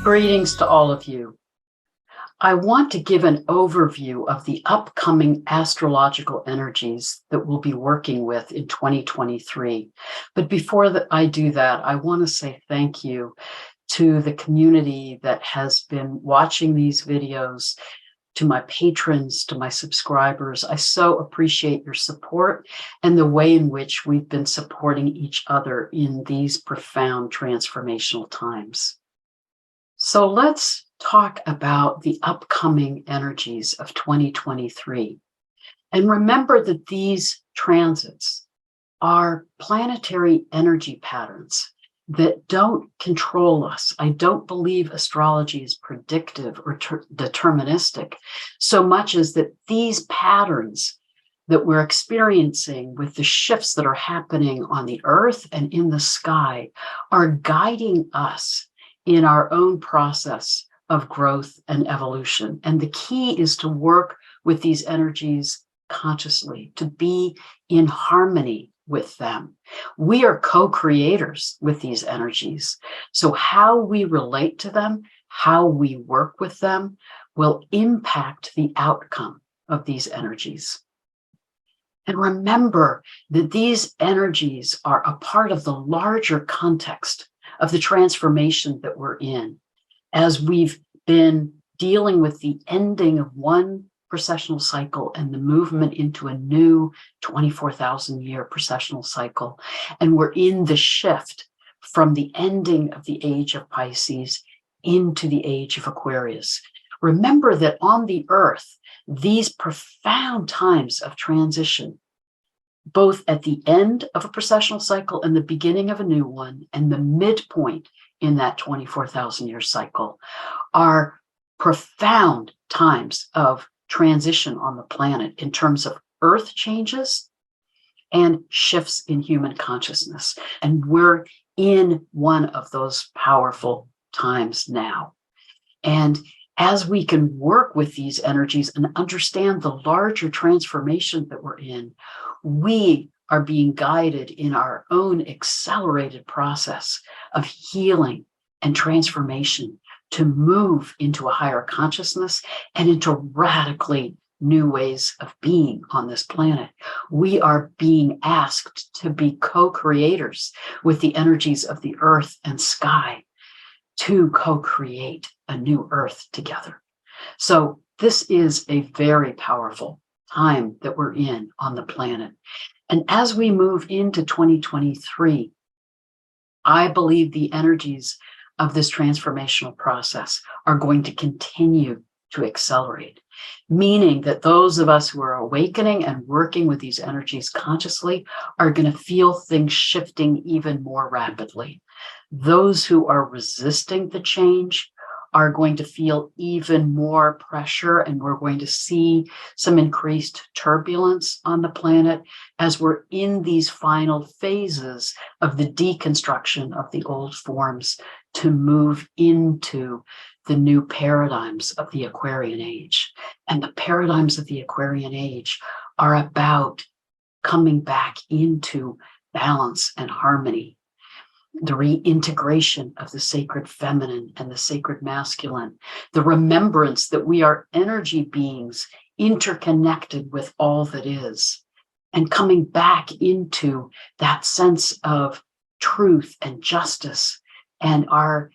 Greetings to all of you. I want to give an overview of the upcoming astrological energies that we'll be working with in 2023. But before I do that, I want to say thank you to the community that has been watching these videos, to my patrons, to my subscribers. I so appreciate your support and the way in which we've been supporting each other in these profound transformational times. So let's talk about the upcoming energies of 2023. And remember that these transits are planetary energy patterns that don't control us. I don't believe astrology is predictive or deterministic so much as that these patterns that we're experiencing with the shifts that are happening on the earth and in the sky are guiding us in our own process of growth and evolution. And the key is to work with these energies consciously, to be in harmony with them. We are co-creators with these energies. So how we relate to them, how we work with them, will impact the outcome of these energies. And remember that these energies are a part of the larger context of the transformation that we're in, as we've been dealing with the ending of one precessional cycle and the movement into a new 24,000-year precessional cycle. And we're in the shift from the ending of the age of Pisces into the age of Aquarius. Remember that on the earth, these profound times of transition, both at the end of a precessional cycle and the beginning of a new one, and the midpoint in that 24,000-year cycle, are profound times of transition on the planet in terms of earth changes and shifts in human consciousness. And we're in one of those powerful times now. And as we can work with these energies and understand the larger transformation that we're in, we are being guided in our own accelerated process of healing and transformation to move into a higher consciousness and into radically new ways of being on this planet. We are being asked to be co-creators with the energies of the earth and sky to co-create a new earth together. So this is a very powerful time that we're in on the planet. And as we move into 2023, I believe the energies of this transformational process are going to continue to accelerate, meaning that those of us who are awakening and working with these energies consciously are going to feel things shifting even more rapidly. Those who are resisting the change are going to feel even more pressure, and we're going to see some increased turbulence on the planet as we're in these final phases of the deconstruction of the old forms to move into the new paradigms of the Aquarian age. And the paradigms of the Aquarian age are about coming back into balance and harmony, the reintegration of the sacred feminine and the sacred masculine, the remembrance that we are energy beings interconnected with all that is, and coming back into that sense of truth and justice and our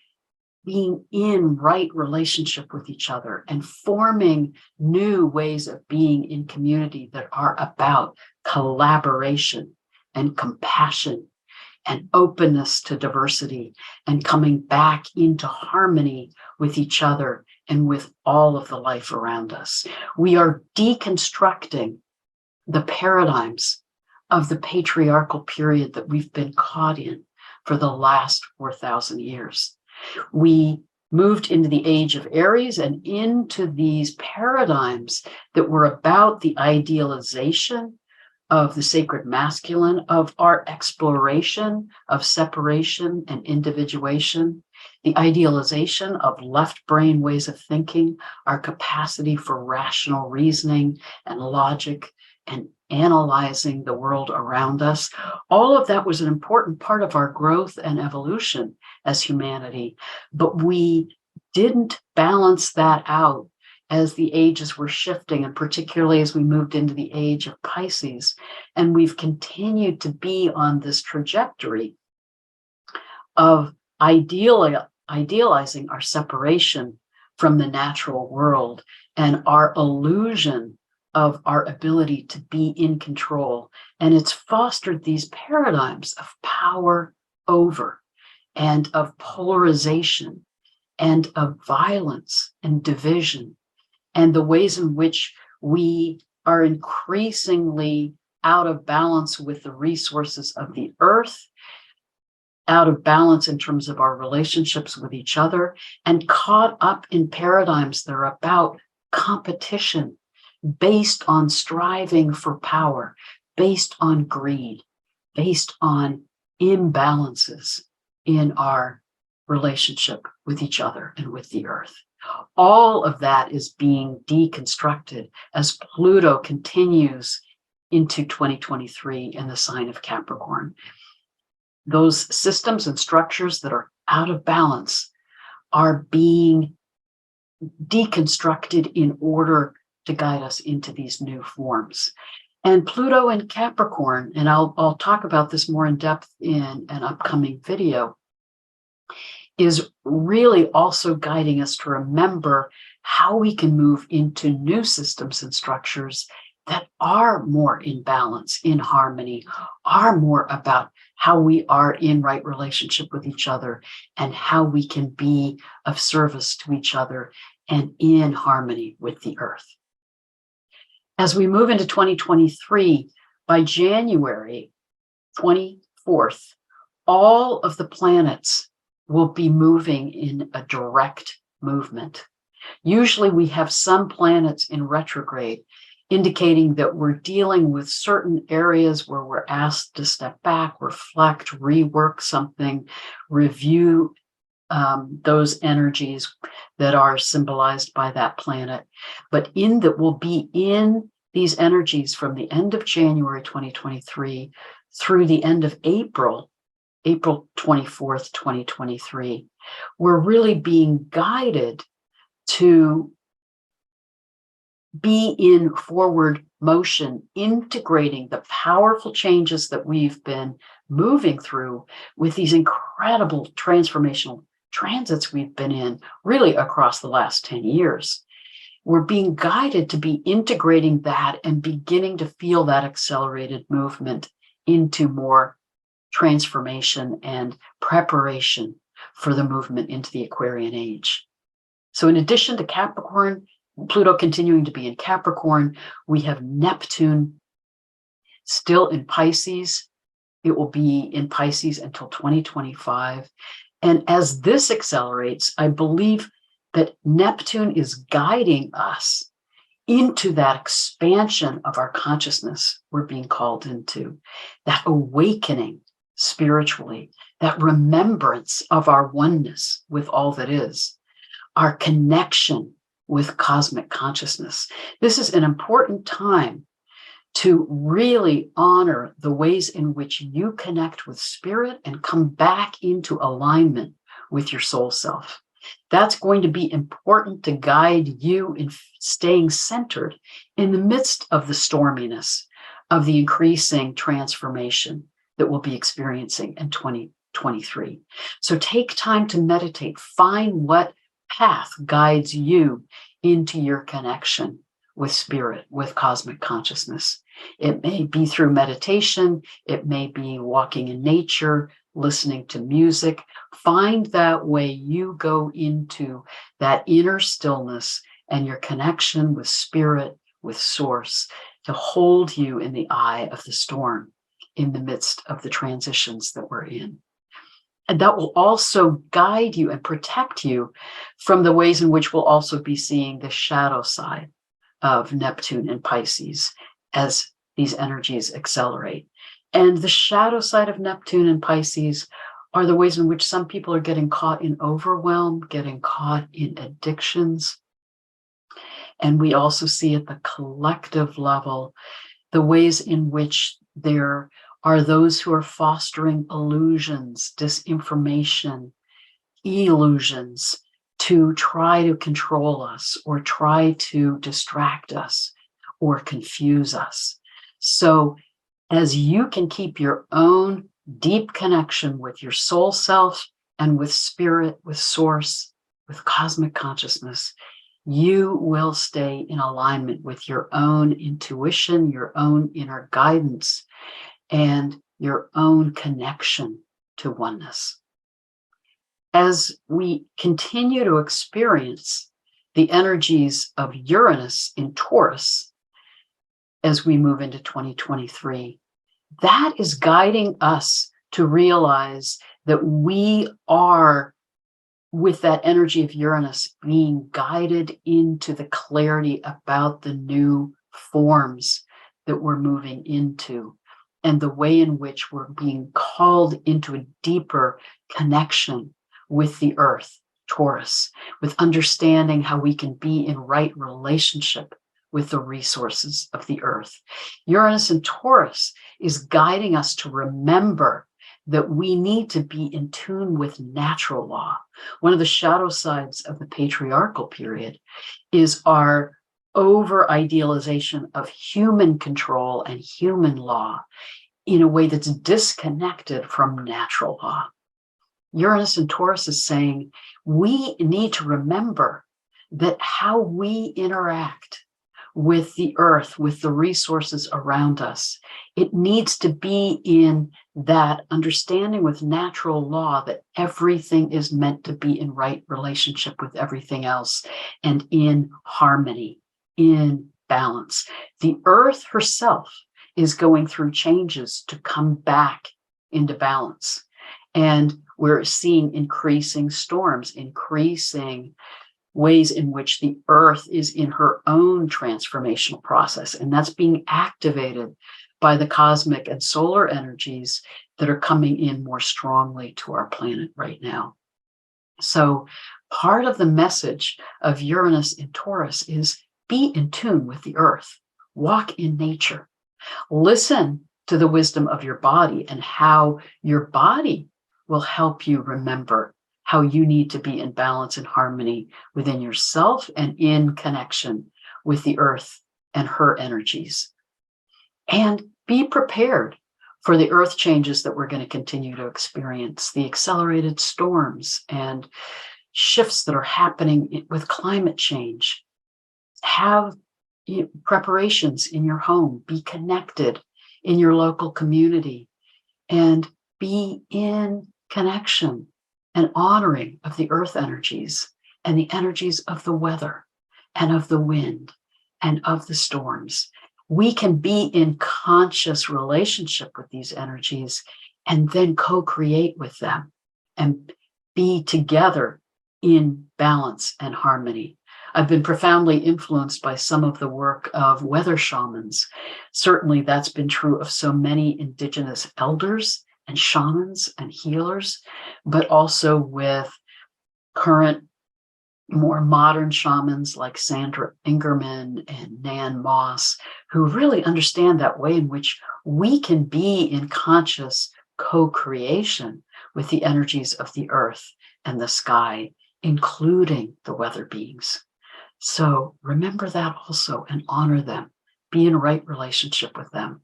being in right relationship with each other and forming new ways of being in community that are about collaboration and compassion and openness to diversity, and coming back into harmony with each other and with all of the life around us. We are deconstructing the paradigms of the patriarchal period that we've been caught in for the last 4,000 years. We moved into the age of Aries and into these paradigms that were about the idealization of the sacred masculine, of our exploration of separation and individuation, the idealization of left brain ways of thinking, our capacity for rational reasoning and logic and analyzing the world around us. All of that was an important part of our growth and evolution as humanity, but we didn't balance that out as the ages were shifting, and particularly as we moved into the age of Pisces. And we've continued to be on this trajectory of idealizing our separation from the natural world and our illusion of our ability to be in control. And it's fostered these paradigms of power over, and of polarization, and of violence and division, and the ways in which we are increasingly out of balance with the resources of the earth, out of balance in terms of our relationships with each other, and caught up in paradigms that are about competition, based on striving for power, based on greed, based on imbalances in our relationship with each other and with the earth. All of that is being deconstructed as Pluto continues into 2023 in the sign of Capricorn. Those systems and structures that are out of balance are being deconstructed in order to guide us into these new forms. And Pluto in Capricorn, and I'll talk about this more in depth in an upcoming video, is really also guiding us to remember how we can move into new systems and structures that are more in balance, in harmony, are more about how we are in right relationship with each other and how we can be of service to each other and in harmony with the earth. As we move into 2023, by January 24th, all of the planets will be moving in a direct movement. Usually we have some planets in retrograde, indicating that we're dealing with certain areas where we're asked to step back, reflect, rework something, review those energies that are symbolized by that planet. But in that we'll be in these energies from the end of January 2023 through the end of April 24th, 2023, we're really being guided to be in forward motion, integrating the powerful changes that we've been moving through with these incredible transformational transits we've been in really across the last 10 years. We're being guided to be integrating that and beginning to feel that accelerated movement into more transformation and preparation for the movement into the Aquarian age. So in addition to Capricorn, Pluto continuing to be in Capricorn, we have Neptune still in Pisces. It will be in Pisces until 2025. And as this accelerates, I believe that Neptune is guiding us into that expansion of our consciousness we're being called into, that awakening spiritually, that remembrance of our oneness with all that is, our connection with cosmic consciousness. This is an important time to really honor the ways in which you connect with spirit and come back into alignment with your soul self. That's going to be important to guide you in staying centered in the midst of the storminess of the increasing transformation that we'll be experiencing in 2023. So take time to meditate, find what path guides you into your connection with spirit, with cosmic consciousness. It may be through meditation, it may be walking in nature, listening to music. Find that way you go into that inner stillness and your connection with spirit, with source, to hold you in the eye of the storm in the midst of the transitions that we're in. And that will also guide you and protect you from the ways in which we'll also be seeing the shadow side of Neptune and Pisces as these energies accelerate. And the shadow side of Neptune and Pisces are the ways in which some people are getting caught in overwhelm, getting caught in addictions. And we also see at the collective level the ways in which there are those who are fostering illusions, disinformation, illusions to try to control us or try to distract us or confuse us. So as you can keep your own deep connection with your soul self and with spirit, with source, with cosmic consciousness, you will stay in alignment with your own intuition, your own inner guidance, and your own connection to oneness. As we continue to experience the energies of Uranus in Taurus as we move into 2023, that is guiding us to realize that we are, with that energy of Uranus, being guided into the clarity about the new forms that we're moving into and the way in which we're being called into a deeper connection with the earth, Taurus, with understanding how we can be in right relationship with the resources of the earth. Uranus in Taurus is guiding us to remember that we need to be in tune with natural law. One of the shadow sides of the patriarchal period is our over-idealization of human control and human law in a way that's disconnected from natural law. Uranus in Taurus is saying we need to remember that how we interact with the earth, with the resources around us, it needs to be in that understanding with natural law that everything is meant to be in right relationship with everything else and in harmony, in balance. The earth herself is going through changes to come back into balance. And we're seeing increasing storms, increasing ways in which the earth is in her own transformational process. And that's being activated by the cosmic and solar energies that are coming in more strongly to our planet right now. So part of the message of Uranus in Taurus is be in tune with the earth, walk in nature, listen to the wisdom of your body and how your body will help you remember how you need to be in balance and harmony within yourself and in connection with the earth and her energies. And be prepared for the earth changes that we're going to continue to experience, the accelerated storms and shifts that are happening with climate change. Have preparations in your home, be connected in your local community, and be in connection and honoring of the earth energies and the energies of the weather and of the wind and of the storms. We can be in conscious relationship with these energies and then co-create with them and be together in balance and harmony. I've been profoundly influenced by some of the work of weather shamans. Certainly that's been true of so many indigenous elders and shamans and healers, but also with current, more modern shamans like Sandra Ingerman and Nan Moss, who really understand that way in which we can be in conscious co-creation with the energies of the earth and the sky, including the weather beings. So remember that also and honor them. Be in right relationship with them.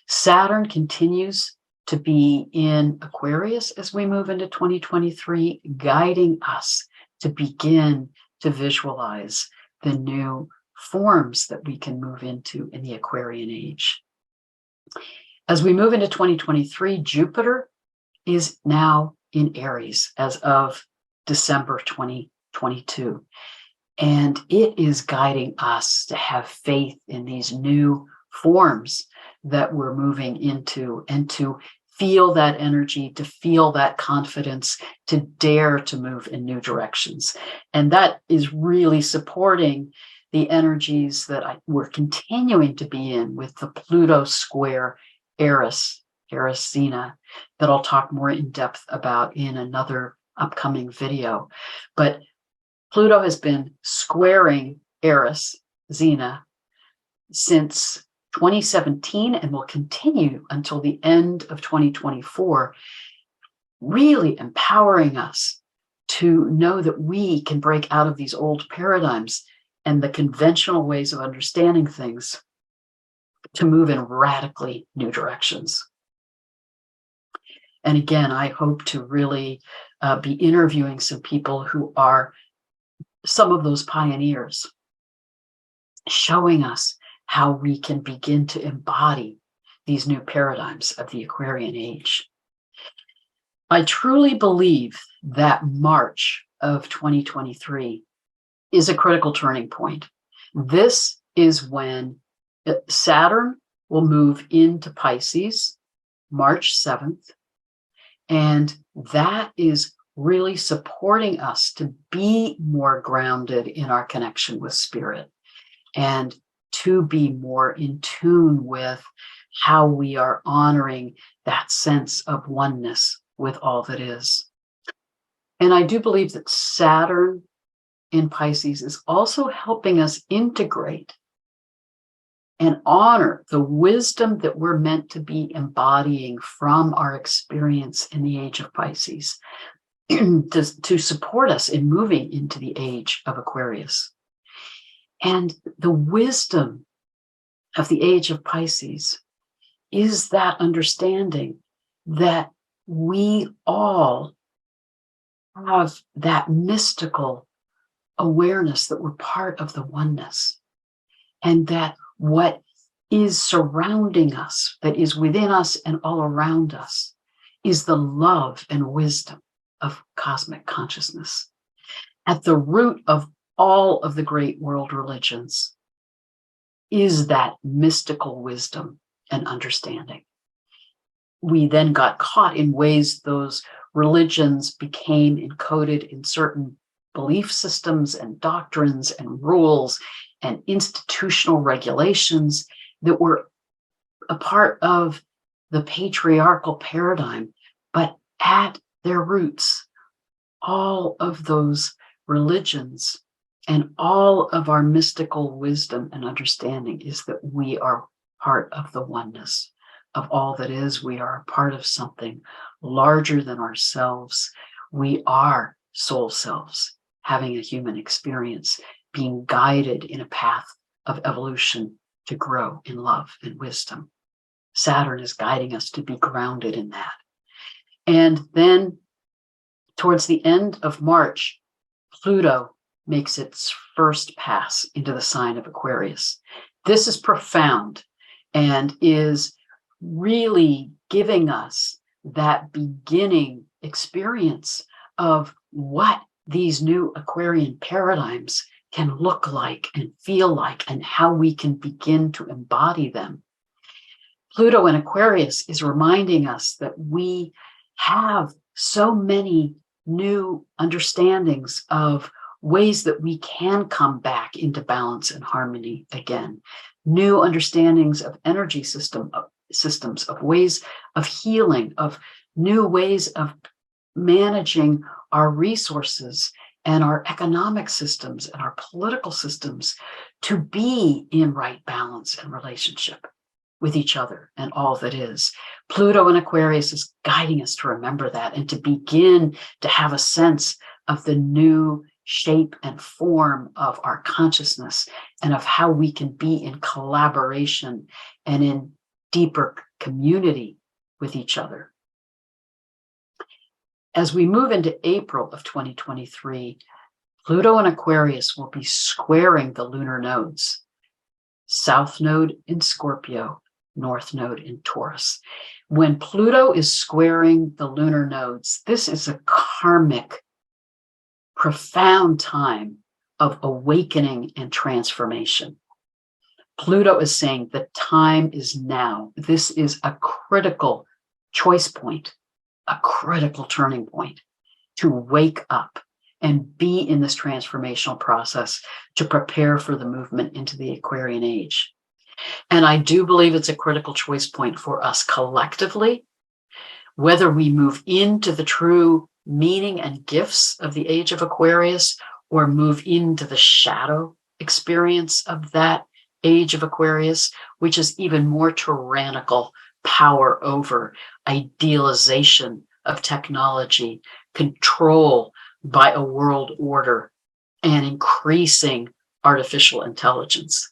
Saturn continues to be in Aquarius as we move into 2023, guiding us to begin to visualize the new forms that we can move into in the Aquarian age. As we move into 2023, Jupiter is now in Aries as of December 2022. And it is guiding us to have faith in these new forms that we're moving into and to feel that energy, to feel that confidence, to dare to move in new directions. And that is really supporting the energies that we're continuing to be in with the Pluto square Eris Xena, that I'll talk more in depth about in another upcoming video. But Pluto has been squaring Eris Xena since 2017 and will continue until the end of 2024, really empowering us to know that we can break out of these old paradigms and the conventional ways of understanding things to move in radically new directions. And again, I hope to really be interviewing some people who are some of those pioneers, showing us how we can begin to embody these new paradigms of the Aquarian age. I truly believe that March of 2023 is a critical turning point. This is when Saturn will move into Pisces, March 7th, and that is really supporting us to be more grounded in our connection with spirit and to be more in tune with how we are honoring that sense of oneness with all that is. And I do believe that Saturn in Pisces is also helping us integrate and honor the wisdom that we're meant to be embodying from our experience in the age of Pisces to support us in moving into the age of Aquarius. And the wisdom of the age of Pisces is that understanding that we all have that mystical awareness that we're part of the oneness, and that what is surrounding us, that is within us and all around us, is the love and wisdom of cosmic consciousness. At the root of all of the great world religions is that mystical wisdom and understanding. We then got caught in ways those religions became encoded in certain belief systems and doctrines and rules and institutional regulations that were a part of the patriarchal paradigm. But at their roots, all of those religions and all of our mystical wisdom and understanding is that we are part of the oneness of all that is. We are a part of something larger than ourselves. We are soul selves having a human experience, being guided in a path of evolution to grow in love and wisdom. Saturn is guiding us to be grounded in that. And then towards the end of March, Pluto makes its first pass into the sign of Aquarius. This is profound and is really giving us that beginning experience of what these new Aquarian paradigms can look like and feel like, and how we can begin to embody them. Pluto in Aquarius is reminding us that we have so many new understandings of ways that we can come back into balance and harmony again. New understandings of energy systems, of ways of healing, of new ways of managing our resources and our economic systems and our political systems to be in right balance and relationship with each other and all that is. Pluto in Aquarius is guiding us to remember that and to begin to have a sense of the new shape and form of our consciousness and of how we can be in collaboration and in deeper community with each other. As we move into April of 2023, Pluto in Aquarius will be squaring the lunar nodes, South Node in Scorpio, North Node in Taurus. When Pluto is squaring the lunar nodes, this is a karmic, profound time of awakening and transformation. Pluto is saying the time is now. This is a critical choice point, a critical turning point to wake up and be in this transformational process to prepare for the movement into the Aquarian age. And I do believe it's a critical choice point for us collectively, whether we move into the true meaning and gifts of the age of Aquarius or move into the shadow experience of that age of Aquarius, which is even more tyrannical power over idealization of technology, control by a world order and increasing artificial intelligence.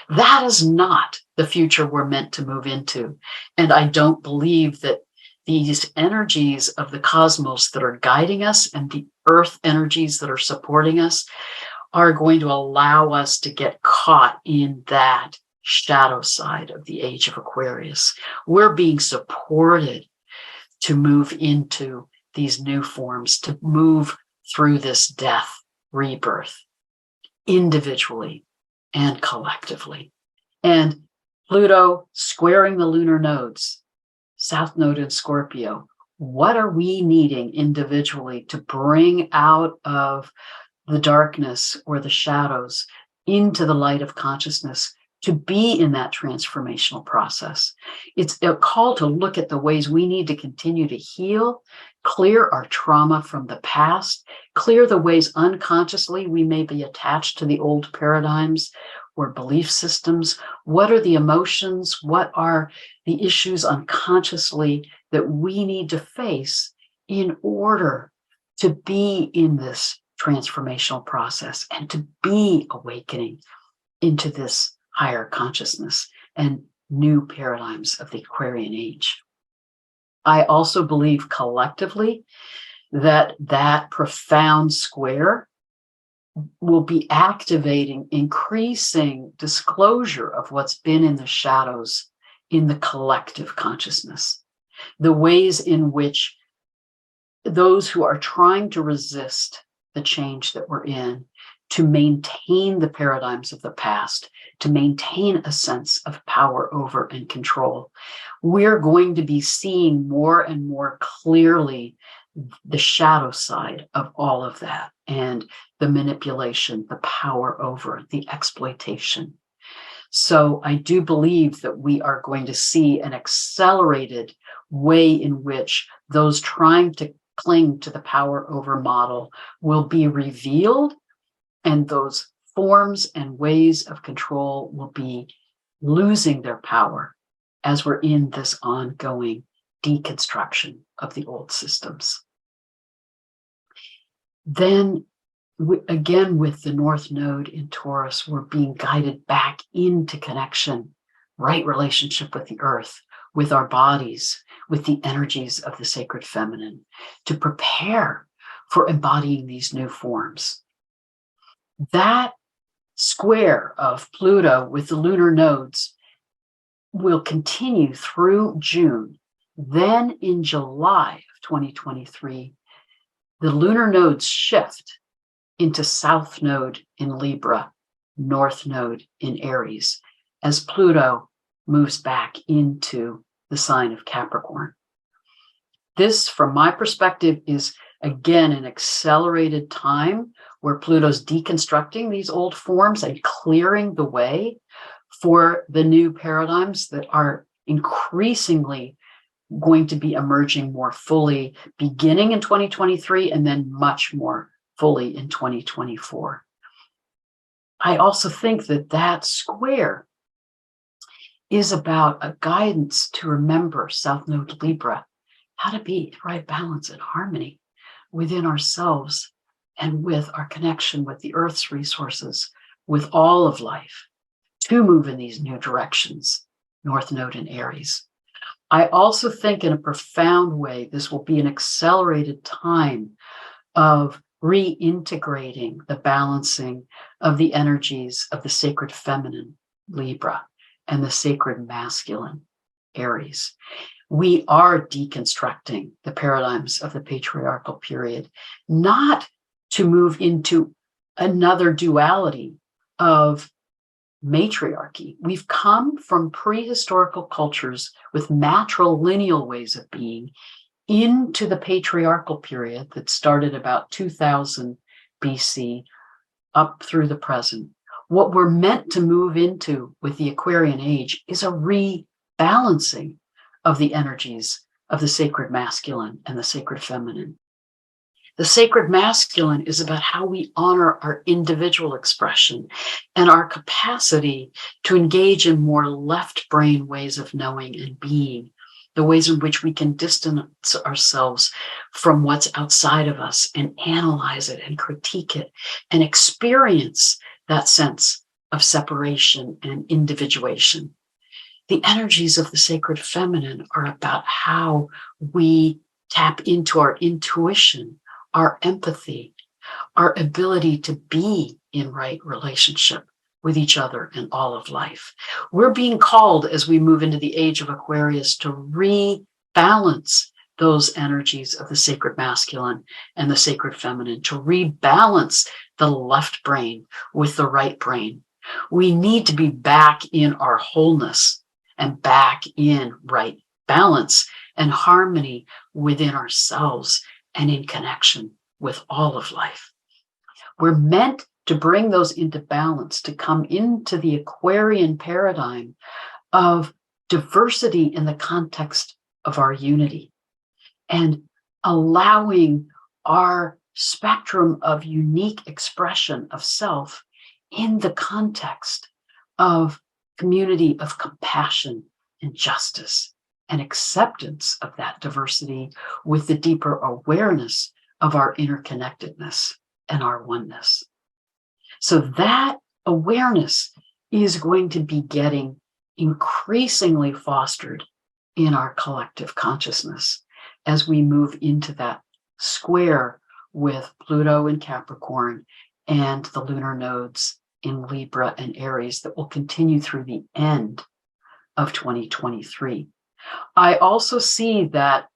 That is not the future we're meant to move into. And I don't believe that these energies of the cosmos that are guiding us and the earth energies that are supporting us are going to allow us to get caught in that shadow side of the Age of Aquarius. We're being supported to move into these new forms, to move through this death, rebirth, individually and collectively. And Pluto squaring the lunar nodes, South Node in Scorpio. What are we needing individually to bring out of the darkness or the shadows into the light of consciousness, to be in that transformational process? It's a call to look at the ways we need to continue to heal, clear our trauma from the past, clear the ways unconsciously we may be attached to the old paradigms or belief systems. What are the emotions? What are the issues unconsciously that we need to face in order to be in this transformational process and to be awakening into this higher consciousness and new paradigms of the Aquarian age? I also believe collectively that that profound square will be activating increasing disclosure of what's been in the shadows in the collective consciousness, the ways in which those who are trying to resist the change that we're in, to maintain the paradigms of the past, to maintain a sense of power over and control, we're going to be seeing more and more clearly the shadow side of all of that, and the manipulation, the power over, the exploitation. So I do believe that we are going to see an accelerated way in which those trying to cling to the power over model will be revealed, and those forms and ways of control will be losing their power as we're in this ongoing deconstruction of the old systems. Then again, with the North Node in Taurus, we're being guided back into connection, right relationship with the earth, with our bodies, with the energies of the sacred feminine, to prepare for embodying these new forms. That square of Pluto with the lunar nodes will continue through June. Then in July of 2023, the lunar nodes shift into South Node in Libra, North Node in Aries, as Pluto moves back into the sign of Capricorn. This, from my perspective, is again an accelerated time where Pluto's deconstructing these old forms and clearing the way for the new paradigms that are increasingly going to be emerging more fully beginning in 2023 and then much more fully in 2024. I also think that that square is about a guidance to remember South Node Libra, how to be in right balance and harmony within ourselves and with our connection with the Earth's resources, with all of life, to move in these new directions, North Node in Aries. I also think in a profound way, this will be an accelerated time of reintegrating the balancing of the energies of the sacred feminine, Libra, and the sacred masculine, Aries. We are deconstructing the paradigms of the patriarchal period, not to move into another duality of matriarchy. We've come from prehistorical cultures with matrilineal ways of being into the patriarchal period that started about 2000 BC up through the present. What we're meant to move into with the Aquarian age is a rebalancing of the energies of the sacred masculine and the sacred feminine. The sacred masculine is about how we honor our individual expression and our capacity to engage in more left brain ways of knowing and being the ways in which we can distance ourselves from what's outside of us and analyze it and critique it and experience that sense of separation and individuation. The energies of the sacred feminine are about how we tap into our intuition, our empathy, our ability to be in right relationship with each other and all of life. We're being called as we move into the age of Aquarius to rebalance those energies of the sacred masculine and the sacred feminine, to rebalance the left brain with the right brain. We need to be back in our wholeness and back in right balance and harmony within ourselves and in connection with all of life. We're meant to bring those into balance, to come into the Aquarian paradigm of diversity in the context of our unity and allowing our spectrum of unique expression of self in the context of community of compassion and justice and acceptance of that diversity with the deeper awareness of our interconnectedness and our oneness. So that awareness is going to be getting increasingly fostered in our collective consciousness as we move into that square with Pluto in Capricorn and the lunar nodes in Libra and Aries that will continue through the end of 2023. I also see that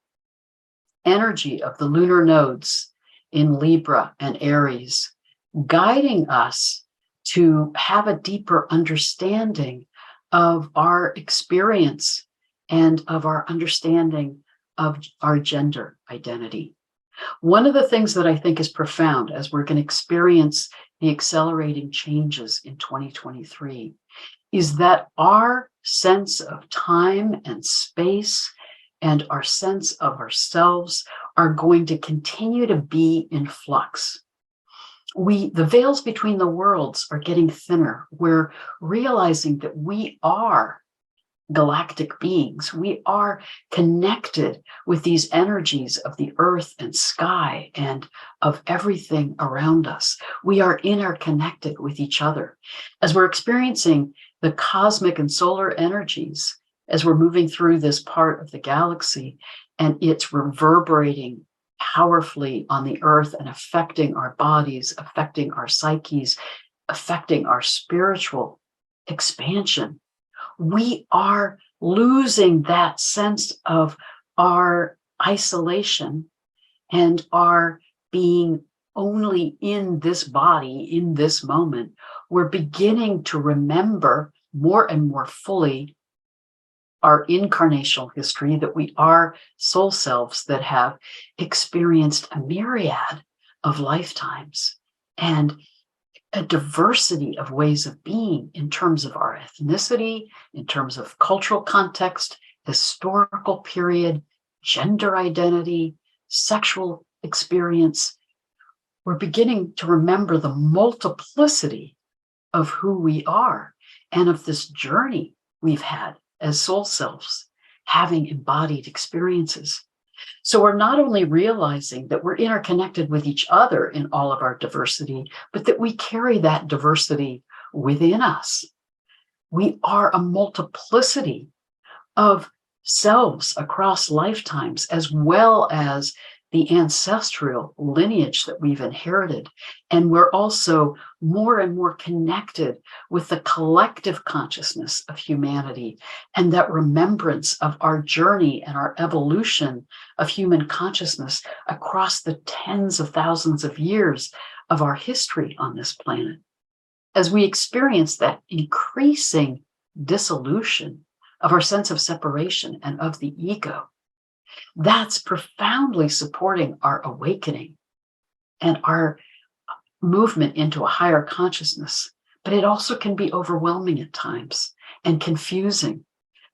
energy of the lunar nodes in Libra and Aries guiding us to have a deeper understanding of our experience and of our understanding of our gender identity. One of the things that I think is profound as we're going to experience the accelerating changes in 2023 is that our sense of time and space and our sense of ourselves are going to continue to be in flux. The veils between the worlds are getting thinner. We're realizing that we are galactic beings. We are connected with these energies of the earth and sky and of everything around us. We are interconnected with each other. As we're experiencing the cosmic and solar energies, as we're moving through this part of the galaxy, and it's reverberating powerfully on the earth and affecting our bodies, affecting our psyches, affecting our spiritual expansion, we are losing that sense of our isolation and our being only in this body, in this moment. We're beginning to remember more and more fully our incarnational history, that we are soul selves that have experienced a myriad of lifetimes and a diversity of ways of being in terms of our ethnicity, in terms of cultural context, historical period, gender identity, sexual experience. We're beginning to remember the multiplicity of who we are and of this journey we've had as soul selves, having embodied experiences. So we're not only realizing that we're interconnected with each other in all of our diversity, but that we carry that diversity within us. We are a multiplicity of selves across lifetimes, as well as the ancestral lineage that we've inherited. And we're also more and more connected with the collective consciousness of humanity and that remembrance of our journey and our evolution of human consciousness across the tens of thousands of years of our history on this planet. As we experience that increasing dissolution of our sense of separation and of the ego, that's profoundly supporting our awakening and our movement into a higher consciousness. But it also can be overwhelming at times and confusing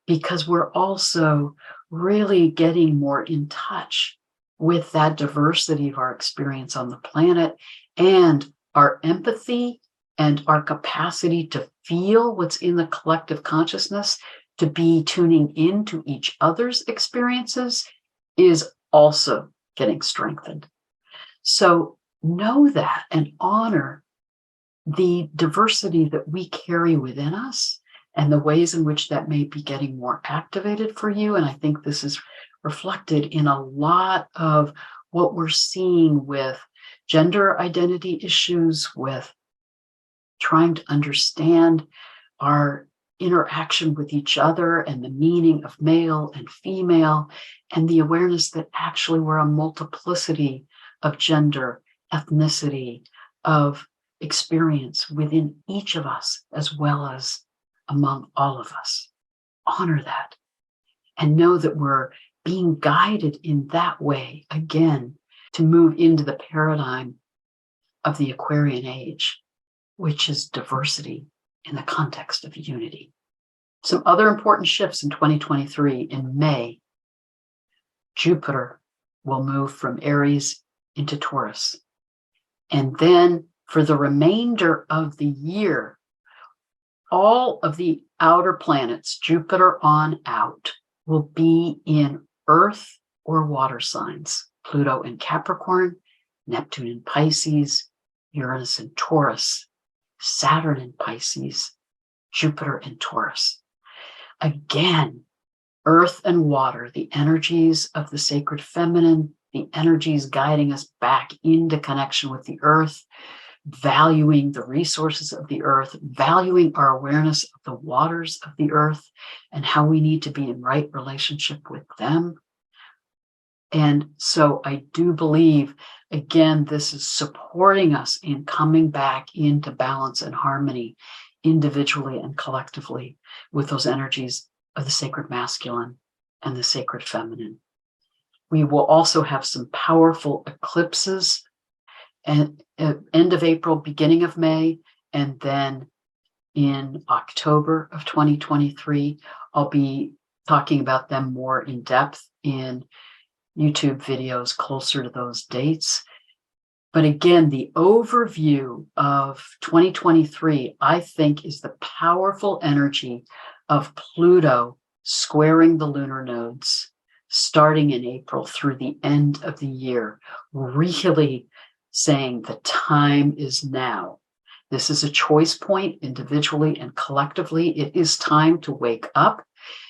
because we're also really getting more in touch with that diversity of our experience on the planet and our empathy and our capacity to feel what's in the collective consciousness to be tuning into each other's experiences is also getting strengthened. So know that and honor the diversity that we carry within us and the ways in which that may be getting more activated for you. And I think this is reflected in a lot of what we're seeing with gender identity issues, with trying to understand our interaction with each other and the meaning of male and female, and the awareness that actually we're a multiplicity of gender, ethnicity, of experience within each of us, as well as among all of us. Honor that and know that we're being guided in that way, again, to move into the paradigm of the Aquarian age, which is diversity in the context of unity. Some other important shifts in 2023. In May, Jupiter will move from Aries into Taurus. And then for the remainder of the year, all of the outer planets, Jupiter on out, will be in earth or water signs. Pluto in Capricorn, Neptune in Pisces, Uranus in Taurus, Saturn in Pisces, Jupiter in Taurus. Again, earth and water, the energies of the sacred feminine, the energies guiding us back into connection with the earth, valuing the resources of the earth, valuing our awareness of the waters of the earth and how we need to be in right relationship with them. And so I do believe, again, this is supporting us in coming back into balance and harmony individually and collectively with those energies of the sacred masculine and the sacred feminine. We will also have some powerful eclipses and end of April, beginning of May, and then in October of 2023. I'll be talking about them more in depth in YouTube videos closer to those dates. But again, the overview of 2023, I think, is the powerful energy of Pluto squaring the lunar nodes, starting in April through the end of the year, really saying the time is now. This is a choice point individually and collectively. It is time to wake up.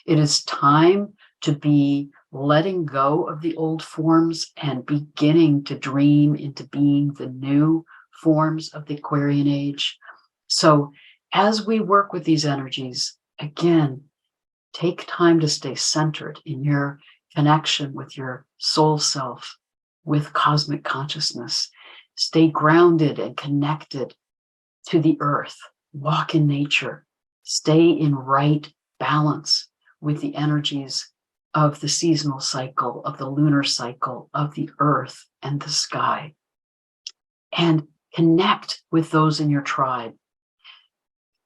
It is time to be letting go of the old forms and beginning to dream into being the new forms of the Aquarian age. So as we work with these energies, again, take time to stay centered in your connection with your soul self, with cosmic consciousness. Stay grounded and connected to the earth. Walk in nature. Stay in right balance with the energies of the seasonal cycle, of the lunar cycle, of the earth and the sky. And connect with those in your tribe.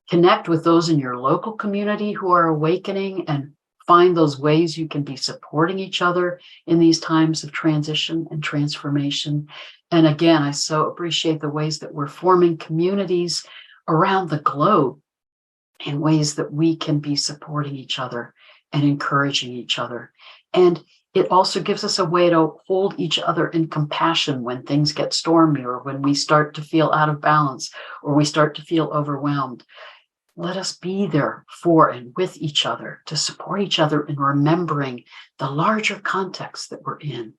Connect with those in your local community who are awakening, and find those ways you can be supporting each other in these times of transition and transformation. And again, I so appreciate the ways that we're forming communities around the globe in ways that we can be supporting each other and encouraging each other. And it also gives us a way to hold each other in compassion when things get stormy, or when we start to feel out of balance, or we start to feel overwhelmed. Let us be there for and with each other to support each other in remembering the larger context that we're in,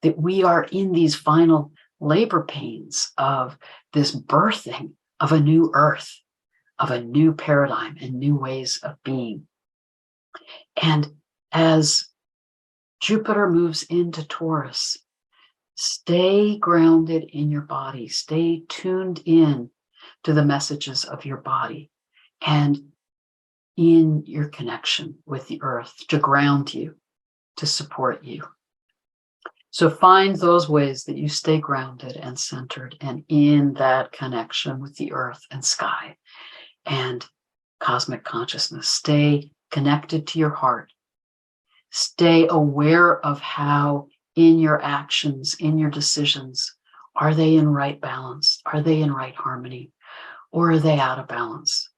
that we are in these final labor pains of this birthing of a new earth, of a new paradigm and new ways of being. And as Jupiter moves into Taurus, stay grounded in your body, stay tuned in to the messages of your body and in your connection with the earth to ground you, to support you. So find those ways that you stay grounded and centered and in that connection with the earth and sky and cosmic consciousness. Stay connected to your heart. Stay aware of how in your actions, in your decisions, are they in right balance? Are they in right harmony? Or are they out of balance?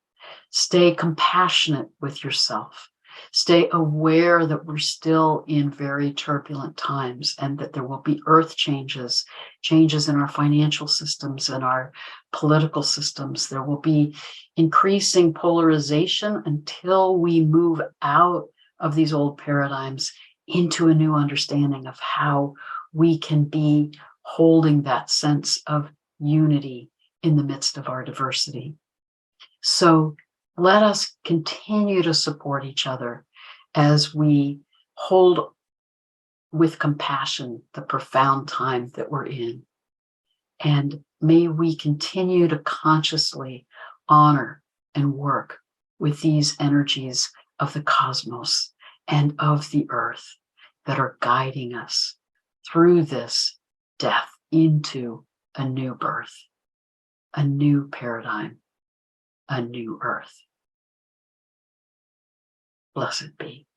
Stay compassionate with yourself. Stay aware that we're still in very turbulent times and that there will be earth changes, changes in our financial systems and our political systems. There will be increasing polarization until we move out of these old paradigms into a new understanding of how we can be holding that sense of unity in the midst of our diversity. So let us continue to support each other as we hold with compassion the profound time that we're in. And may we continue to consciously honor and work with these energies of the cosmos and of the earth that are guiding us through this death into a new birth, a new paradigm, a new earth. Blessed be.